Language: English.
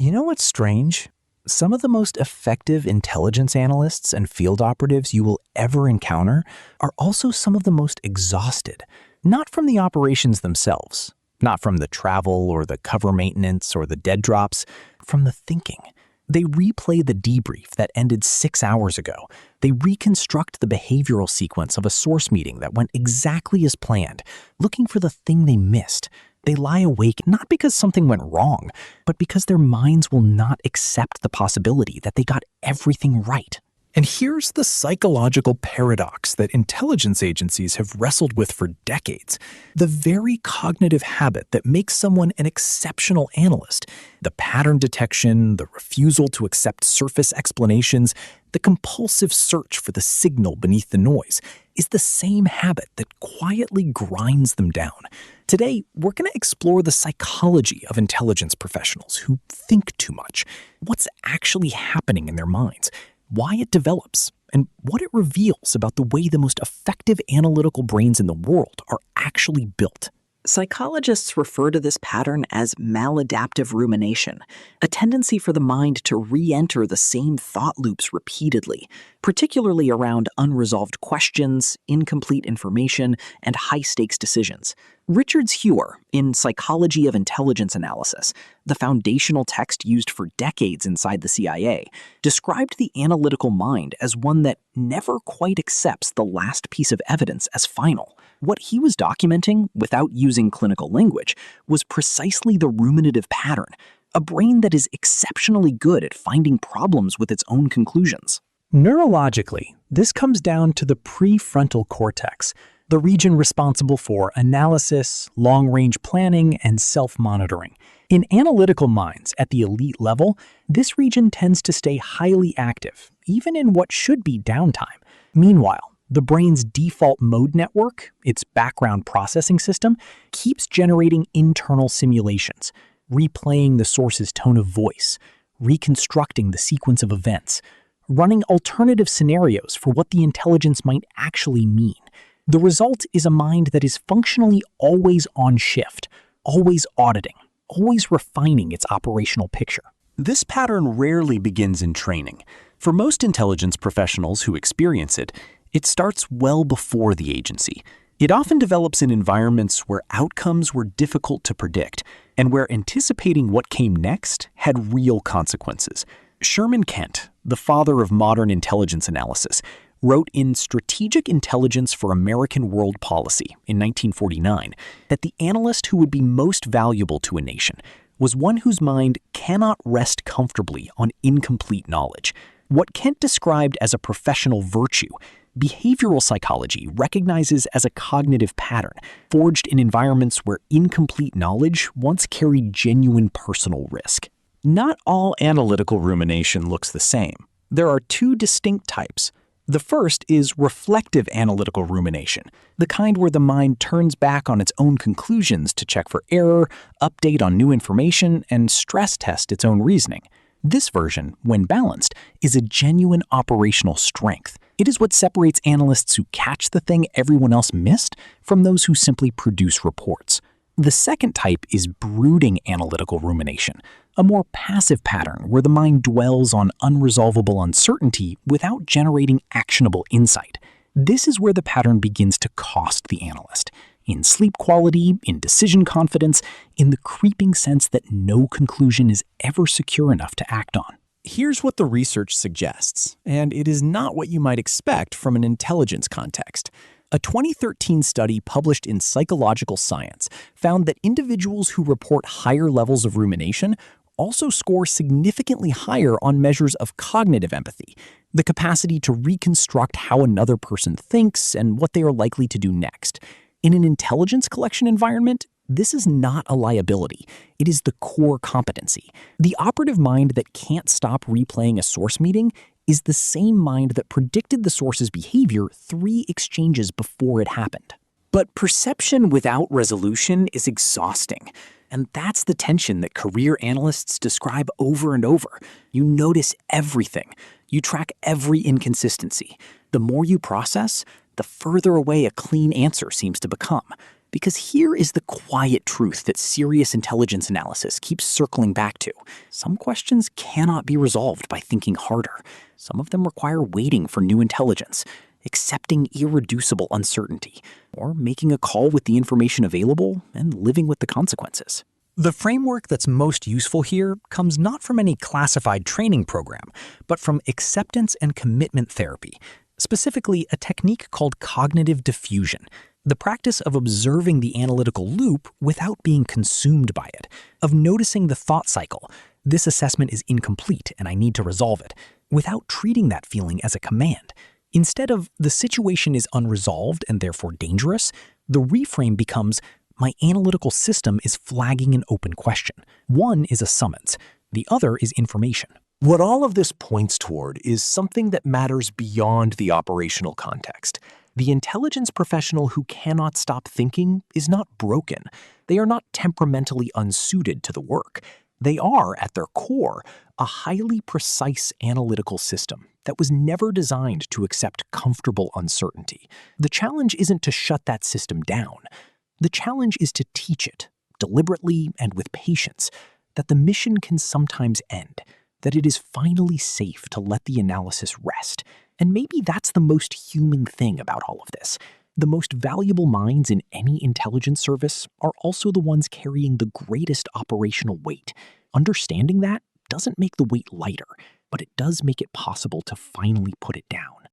You know what's strange? Some of the most effective intelligence analysts and field operatives you will ever encounter are also some of the most exhausted, not from the operations themselves, not from the travel or the cover maintenance or the dead drops, from the thinking. They replay the debrief that ended 6 hours ago. They reconstruct the behavioral sequence of a source meeting that went exactly as planned, looking for the thing they missed. They lie awake not because something went wrong, but because their minds will not accept the possibility that they got everything right. And here's the psychological paradox that intelligence agencies have wrestled with for decades. The very cognitive habit that makes someone an exceptional analyst, the pattern detection, the refusal to accept surface explanations, the compulsive search for the signal beneath the noise, is the same habit that quietly grinds them down. Today, we're going to explore the psychology of intelligence professionals who think too much, what's actually happening in their minds, why it develops, and what it reveals about the way the most effective analytical brains in the world are actually built. Psychologists refer to this pattern as maladaptive rumination, a tendency for the mind to re-enter the same thought loops repeatedly, particularly around unresolved questions, incomplete information, and high-stakes decisions. Richard Heuer, in Psychology of Intelligence Analysis, the foundational text used for decades inside the CIA, described the analytical mind as one that never quite accepts the last piece of evidence as final. What he was documenting, without using clinical language, was precisely the ruminative pattern, a brain that is exceptionally good at finding problems with its own conclusions. Neurologically, this comes down to the prefrontal cortex, the region responsible for analysis, long-range planning, and self-monitoring. In analytical minds at the elite level, this region tends to stay highly active, even in what should be downtime. Meanwhile, the brain's default mode network, its background processing system, keeps generating internal simulations, replaying the source's tone of voice, reconstructing the sequence of events, running alternative scenarios for what the intelligence might actually mean. The result is a mind that is functionally always on shift, always auditing, always refining its operational picture. This pattern rarely begins in training. For most intelligence professionals who experience it, it starts well before the agency. It often develops in environments where outcomes were difficult to predict and where anticipating what came next had real consequences. Sherman Kent, the father of modern intelligence analysis, wrote in Strategic Intelligence for American World Policy in 1949 that the analyst who would be most valuable to a nation was one whose mind cannot rest comfortably on incomplete knowledge. What Kent described as a professional virtue, behavioral psychology recognizes as a cognitive pattern forged in environments where incomplete knowledge once carried genuine personal risk. Not all analytical rumination looks the same. There are two distinct types. The first is reflective analytical rumination, the kind where the mind turns back on its own conclusions to check for error, update on new information, and stress test its own reasoning. This version, when balanced, is a genuine operational strength. It is what separates analysts who catch the thing everyone else missed from those who simply produce reports. The second type is brooding analytical rumination, a more passive pattern where the mind dwells on unresolvable uncertainty without generating actionable insight. This is where the pattern begins to cost the analyst, in sleep quality, in decision confidence, in the creeping sense that no conclusion is ever secure enough to act on. Here's what the research suggests, and it is not what you might expect from an intelligence context. A 2013 study published in Psychological Science found that individuals who report higher levels of rumination also score significantly higher on measures of cognitive empathy, the capacity to reconstruct how another person thinks and what they are likely to do next. In an intelligence collection environment, this is not a liability. It is the core competency. The operative mind that can't stop replaying a source meeting is the same mind that predicted the source's behavior 3 exchanges before it happened. But perception without resolution is exhausting. And that's the tension that career analysts describe over and over. You notice everything. You track every inconsistency. The more you process, the further away a clean answer seems to become. Because here is the quiet truth that serious intelligence analysis keeps circling back to. Some questions cannot be resolved by thinking harder. Some of them require waiting for new intelligence, accepting irreducible uncertainty, or making a call with the information available and living with the consequences. The framework that's most useful here comes not from any classified training program, but from acceptance and commitment therapy, specifically a technique called cognitive diffusion, the practice of observing the analytical loop without being consumed by it, of noticing the thought cycle, this assessment is incomplete and I need to resolve it, without treating that feeling as a command. Instead of the situation is unresolved and therefore dangerous, the reframe becomes my analytical system is flagging an open question. One is a summons, the other is information. What all of this points toward is something that matters beyond the operational context. The intelligence professional who cannot stop thinking is not broken. They are not temperamentally unsuited to the work. They are, at their core, a highly precise analytical system that was never designed to accept comfortable uncertainty. The challenge isn't to shut that system down. The challenge is to teach it, deliberately and with patience, that the mission can sometimes end, that it is finally safe to let the analysis rest. And maybe that's the most human thing about all of this. The most valuable minds in any intelligence service are also the ones carrying the greatest operational weight. Understanding that doesn't make the weight lighter, but it does make it possible to finally put it down.